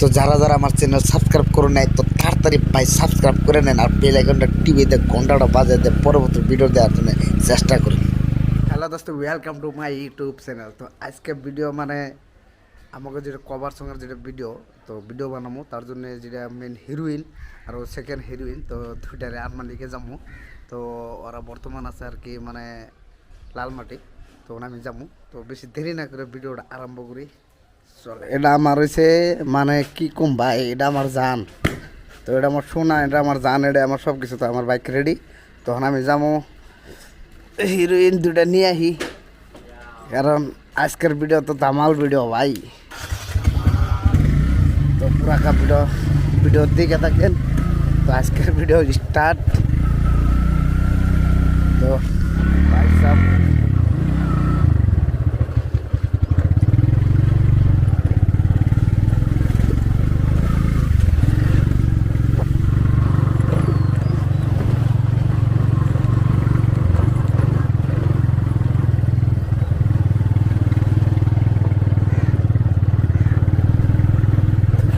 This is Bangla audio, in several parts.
তো যারা যারা আমার চ্যানেল সাবস্ক্রাইব করে নেয় তো তাড়াতাড়ি ভাই সাবস্ক্রাইব করে নেন আর বেল আইকনটা টিভিতে ঘন্টাটা বাজাতে পরবর্তী ভিডিও দেওয়ার জন্য চেষ্টা করুন। হ্যালো দোস্ত, welcome to my YouTube channel. তো আজকে ভিডিও মানে আমাকে যেটা কভার সঙ্গের যেটা ভিডিও বানাবো তার জন্য যেটা মেন হিরোইন আর সেকেন্ড হিরোইন তো দুইটারে আরমালিকে যাবো। তো ওরা বর্তমান আছে আর কি মানে লালমাটি, তো আমি যাবো। তো বেশি দেরি না করে ভিডিওটা আরম্ভ করি। চল, এটা আমার হয়েছে মানে কি কম ভাই, এটা আমার জান। তো এটা আমার শোনা, এটা আমার জান, এটা আমার সব কিছু। তো আমার বাইক রেডি, তখন আমি যাবো হিরোইন দুটা নিয়ে আহি, কারণ আজকের ভিডিও তো দামাল ভিডিও ভাই। তো পুরাকা ভিডিও দিকে থাকেন। তো আজকের ভিডিও স্টার্ট। তো ভাই সব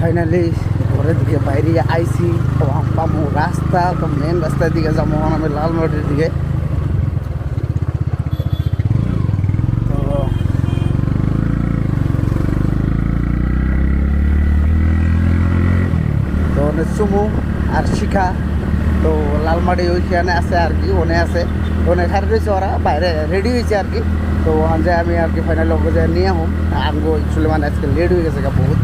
ফাইনালি ঘরের দিকে বাইরে আইসি। তো পাবো রাস্তা, তো মেন রাস্তার দিকে যাবো আমি লালমাটির দিকে। তো চুমু আর শিখা তো লালমাটি ওইখানে আছে আর কি, ওনে আছে। তো ওনে খার রয়েছে, ওরা বাইরে রেডি হয়েছে আর কি। তো ওখান যে আমি আর কি ফাইনালি ওকে যে নিয়ে আসুন। আমগো অ্যাকচুয়ালি মানে আজকে লেট হয়ে গেছে বহুত।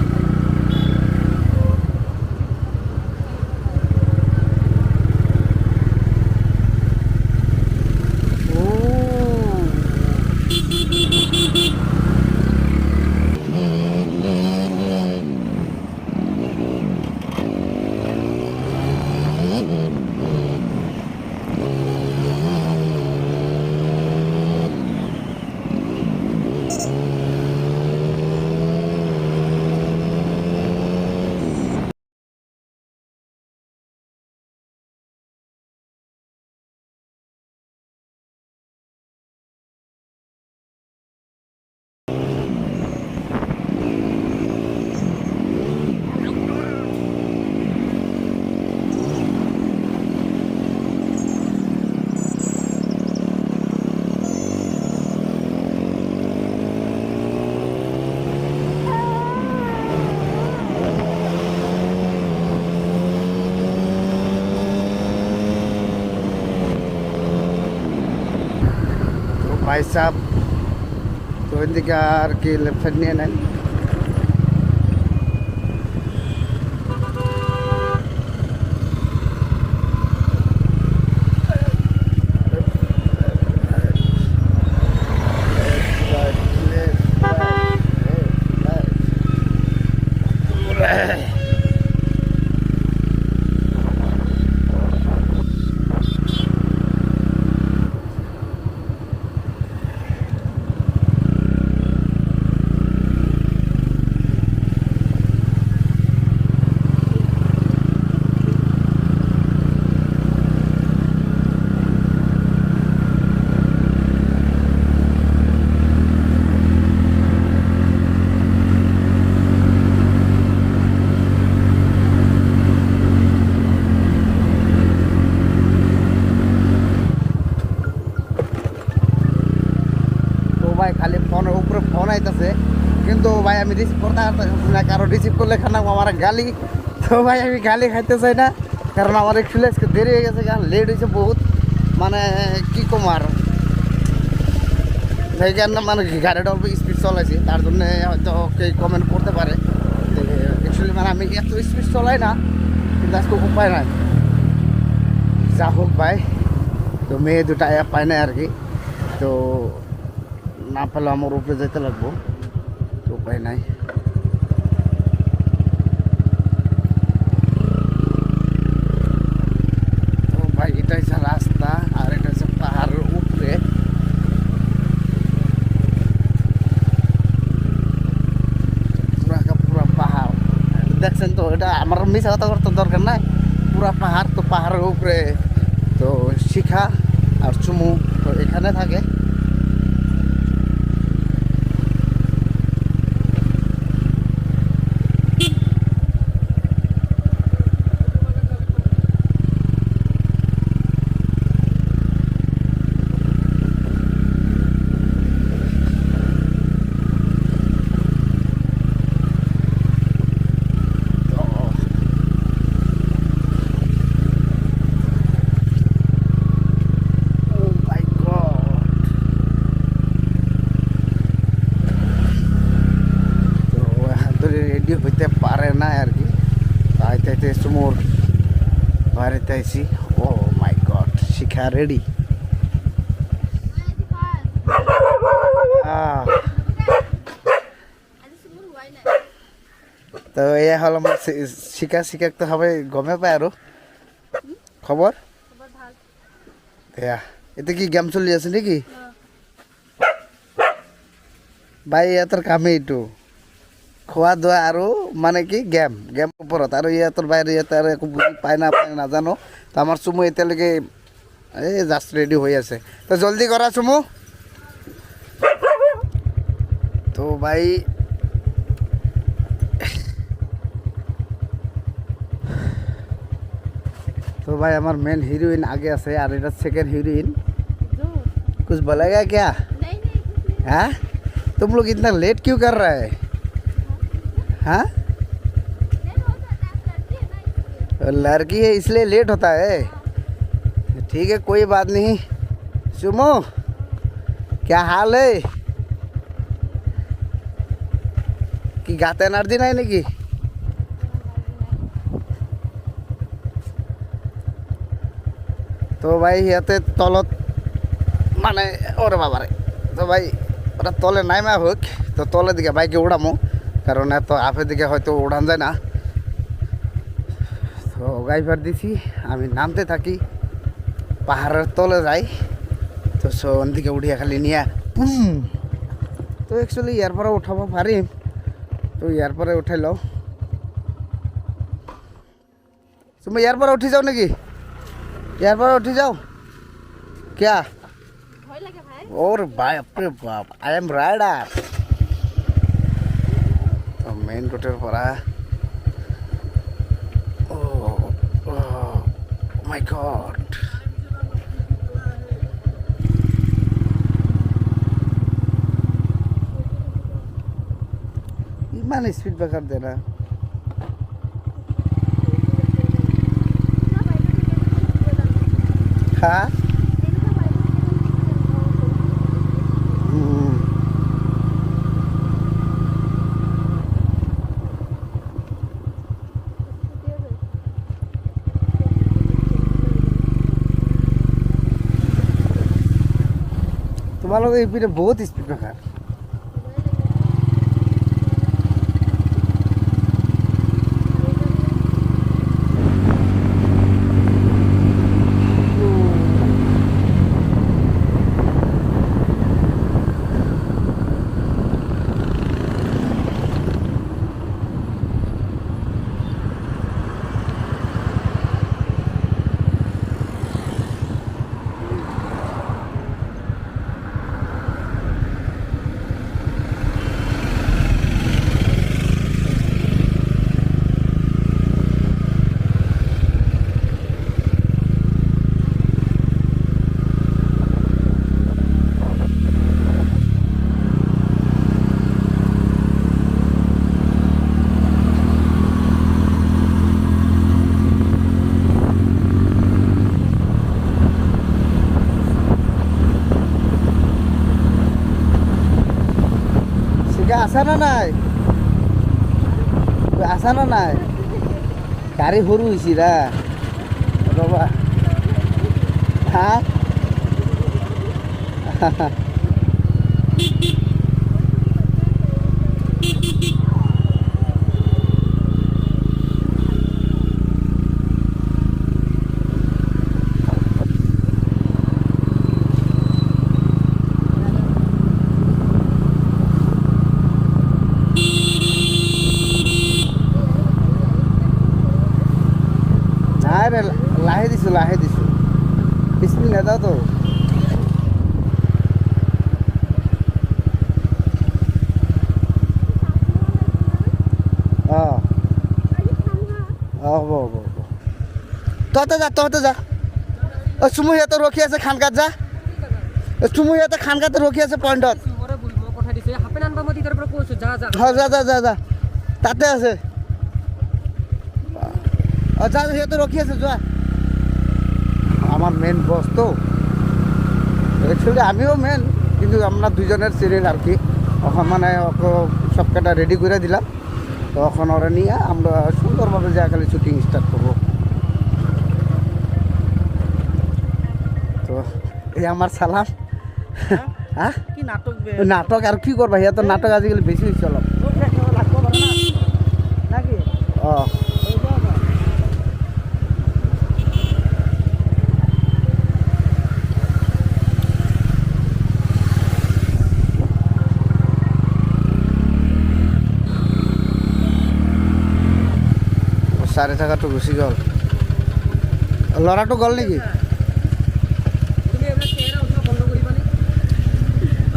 भाई साहब तो इंदिकार की लेफ्ट नहीं है। ভাই খালি ফোনের উপরে ফোন আইতেছে, কিন্তু ভাই আমি রিসিভ করতে পারতেছি না, কারণ রিসিভ করলে খানা আমার গালি। তো ভাই আমি গালি খাইতে চাই না, কারণ আমার একচুয়ালি আজকে দেরি হয়ে গেছে, কারণ লেট হয়েছে বহুত। মানে কি কম আর সেইখানে মানে গাড়িটা অল্প স্পিড চলাইছি, তার জন্য হয়তো কেউ কমেন্ট করতে পারে। অ্যাকচুয়ালি মানে আমি এত স্পিড চলাই না, কিন্তু আজকে উপায় নাই। যা হোক ভাই, তো মেয়ে দুটা পায় না আর কি। তো না পেলে আমার উপরে যেতে লাগবো, তো উপায় নাই। তো ভাই এটা হচ্ছে রাস্তা, আর এটা হচ্ছে পাহাড়ের উপরে। পুরা পাহাড় দেখছেন তো, এটা আমার মিশা কথা করতে দরকার নাই, পুরা পাহাড়। তো পাহাড়ের উপরে তো শিখা আর চুমু তো এখানে থাকে। রেডি হইতে পারে না আর কি। আইতে আইতে সুমোর বাড়িতে আইসি। ও মাই গড, শিখা রেডি। তো এয়া হল আমার শিখা শিখাতে হবে, গমে পায় আৰু খবৰ এয়া। এতিয়া কি গেম চলি আছে নেকি? ভাই ইহঁতৰ কামেই এইটো, খোৱা দোৱা আৰু মানে কি গেম ওপৰত। আৰু ইহঁতৰ বাহিৰে ইহঁতে আৰু একো বুজি পায় নাজানো। তো আমাৰ চুমু এতিয়ালৈকে এই জাষ্ট ৰেডি হৈ আছে। তো জলদি কৰা চুমু। তো ভাই तो भाई हमार मेन हीरोइन आगे আছে আর এটা सेकंड हीरोइन। कुछ बोलेगा क्या? नहीं हाँ, तुम लोग इतना लेट क्यों कर रहे हैं? हाँ, लड़की है इसलिए लेट होता है। ठीक है कोई बात नहीं। सुमो क्या हाल है? कि गाते एनार्जी नहीं नाকি? তো ভাই ইয়াতে তলত মানে ওরে বাবারে, তো ভাই ওরা তলে নাইমা হোক, তো তলের দিকে বাইকে উড়ামো, কারণ এত আপের দিকে হয়তো উড়ান যায় না। তো গাইবার দিছি, আমি নামতে থাকি, পাহাড়ের তলে যাই। তো ওন দিকে উঠিয়া খালি নিয়ে তো অ্যাকচুয়ালি ইয়ার পরে উঠাবো পারিম। তো ইয়ার পরে উঠাই লও। তুমি ইয়ার পরে উঠি যাও নাকি? यार पर उठी जाओ क्या? और बाप रे बाप, आई एम राइडर। तो मेन रोडर पर ओ माय गॉड, इमान स्पीड ब्रेकर देना। हाँ तुम्हारे ये बहुत स्पीड ब्रेकर। आसा ना নাই? आसा ना নাই? गाड़ी সৰু হৈছি ৰা ৰবা। হা লাহে দিছো স্পিড নেদাও তো। হ'ব হ'ব হ'ব, তহঁতে যা। চুমু সিহঁতে ৰখি আছে খানকাত, যা। চুমু সিহঁতে খানকাতে ৰখি আছে পইণ্টত। যা তাতে আছে। যা সিহঁতে ৰখি আছে, যোৱা। আমার মেন বস তো অ্যাকচুয়ালি আমিও মেন, কিন্তু আমরা দুজনের সিরিয়াল আর কি। এখন মানে সব কটা রেডি করে দিলাম। তখন ওরা নিয়ে আমরা সুন্দরভাবে যা খালি শুটিং স্টার্ট করবো। তো এই আমার সালাম। হ্যাঁ কি নাটক নাটক আর কি করবা, ইয়া তো নাটক আজকাল বেশি হয়েছে অলপ নাকি ও। চাৰি টাকাটো গুচি গ'ল, ল'ৰাটো গ'ল নেকি?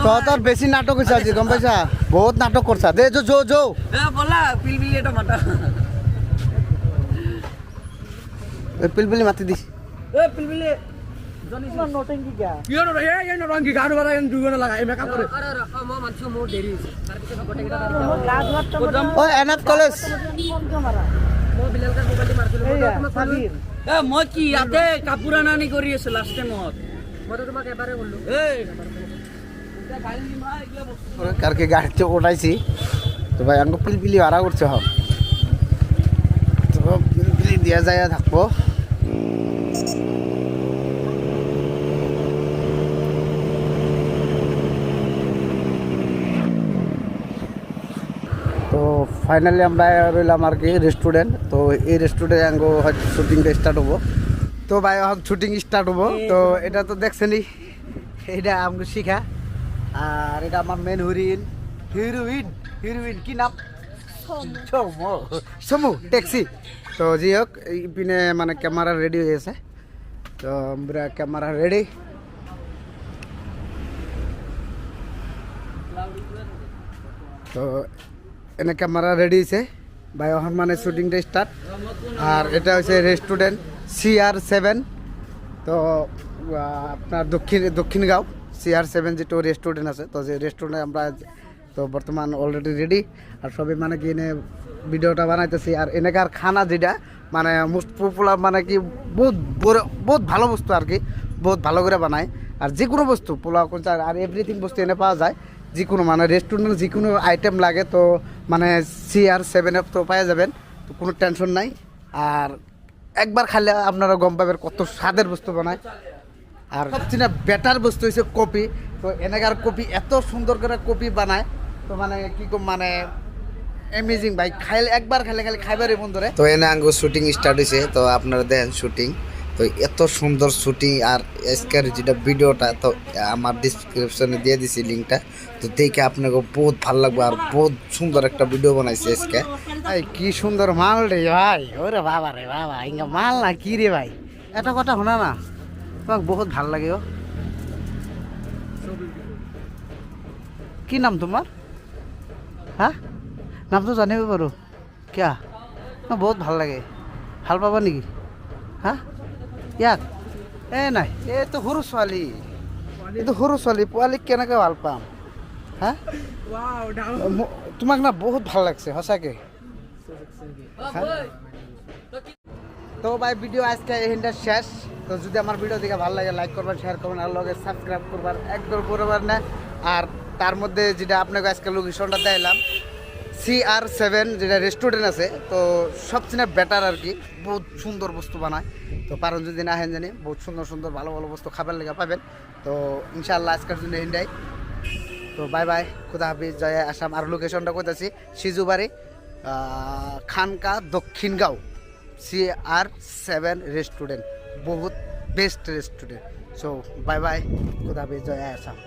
তহঁতৰ বেছি নাটক হৈছে আজি, গম পাইছা? বহুত নাটক কৰছা দে। যৌ পিলপিলি মাতি দিছ। এনাথ কলেজ মই কি ইয়াতে কাপোৰ আনি কৰি আছো লাষ্ট টাইমত। মই তোমাক এবাৰে বললো কারকে গাড়িতে উঠাইছি তো ভাই আমাকে পিলপিলি ভাড়া করতে হবে, তো পিলপিলি দিয়া যায় থাকবো। তো ফাইনালি আমরা রইলাম আর কি রেস্টুরেন্ট। তো এই রেস্টুরেন্টে আঙ্গো হয়তো শুটিংটা স্টার্ট হবো। তো ভাই এখন শুটিং স্টার্ট হবো। তো এটা তো দেখছেনি, এটা আমাকে শিখা। আর এটা আমার মেন হিরোইন কি নাম? সমু ট্যাক্সি। তো যাই হোক এইপিনে মানে ক্যামেরা রেডি হয়ে গেছে। তো আমরা ক্যামেরা রেডি। তো এনে ক্যামেরা রেডি হয়েছে ভাই, এখন মানে শুটিংটা স্টার্ট। আর এটা হচ্ছে রেস্টুরেন্ট CR7। তো আপনার দক্ষিণগাঁও CR7 যেটা রেস্টুরেন্ট আছে। তো যে রেস্টুরেন্টে আমরা তো বর্তমান অলরেডি রেডি। আর সবই মানে কি এনে ভিডিওটা বানাইতেছি। আর এনেকার খানা যেটা মানে মোস্ট পপুলার, মানে কি বহুত ভালো বস্তু আর কি, বহুত ভালো করে বানায়। আর যে কোনো বস্তু পোলাও কোনটা আর এভরিথিং বস্তু এনে পাওয়া যায়। যে কোনো মানে রেস্টুরেন্টে যে কোনো আইটেম লাগে তো মানে CR7 তো পাওয়া যাবেন। তো কোনো টেনশন নাই। আর একবার খাইলে আপনারা গম পাবেন কত স্বাদের বস্তু বানায়। আর সবচেয়ে বেটার বস্তু হচ্ছে কপি। তো এনেকার কপি এত সুন্দর করে কপি বানায়, তো মানে কি কম মানে অ্যামেজিং ভাই। খাইলে একবার খাইলে খালি খাইবারই মন ধরে। তো এনে আঙ্গো শুটিং স্টার্ট হয়েছে। তো আপনারা দেখেন শুটিং, তো এত সুন্দর শুটিং। আর আজকের যেটা ভিডিওটা তো আমার ডিসক্রিপশনে দিয়ে দিছি লিঙ্কটা, তো দেখে আপনাকে বহুত ভালো লাগবে। আর বহুত সুন্দর একটা ভিডিও বানাইছে আজকে। ভাই কি সুন্দর মাল রে ভাই, ওরে বাবা রে বাবা, ইঙ্গা মাল না কি রে ভাই। এটা কথা শোনা না, তোমাক বহুত ভাল লাগে। ও কি নাম তোমার? হ্যাঁ নাম তো জানিব পাৰো কিয়া? বহুত ভাল লাগে, ভাল পাবা নেকি? হ্যাঁ ইয়াক নাই, এইটো সৰু ছোৱালী, এইটো সৰু ছোৱালী, পোৱালীক কেনেকৈ ভাল পাম? হ্যাঁ তোমাক না বহুত ভাল লাগছে সঁচাকে। তো ভাই ভিডিও আজকে এইখানটা শেষ। তো যদি আমার ভিডিও দেখে ভালো লাগে লাইক করবেন, শেয়ার করবেন, আর লগে সাবস্ক্রাইব করবার একদম করবার না। আর তার মধ্যে যেটা আপনাকে আজকে লোকেশনটা দিলাম CR7 যেটা রেস্টুরেন্ট আছে, তো সবচেয়ে বেটার আর কি, বহুত সুন্দর বস্তু বানায়। তো পারেন যদি না হেন জানি বহুত সুন্দর সুন্দর ভালো ভালো বস্তু খাবার লেগে পাবেন। তো ইনশাআল্লাহ আজকের জন্য হিন্দাই। তো বাই বাই, খুদা হাফিজ, জয় আসাম। আর লোকেশনটা কোথাছি সিজুবাড়ি খানকা দক্ষিণগাঁও CR7 রেস্টুরেন্ট, বহুত best restaurant. So bye bye, খুদা হাফিজ, জয় আসাম।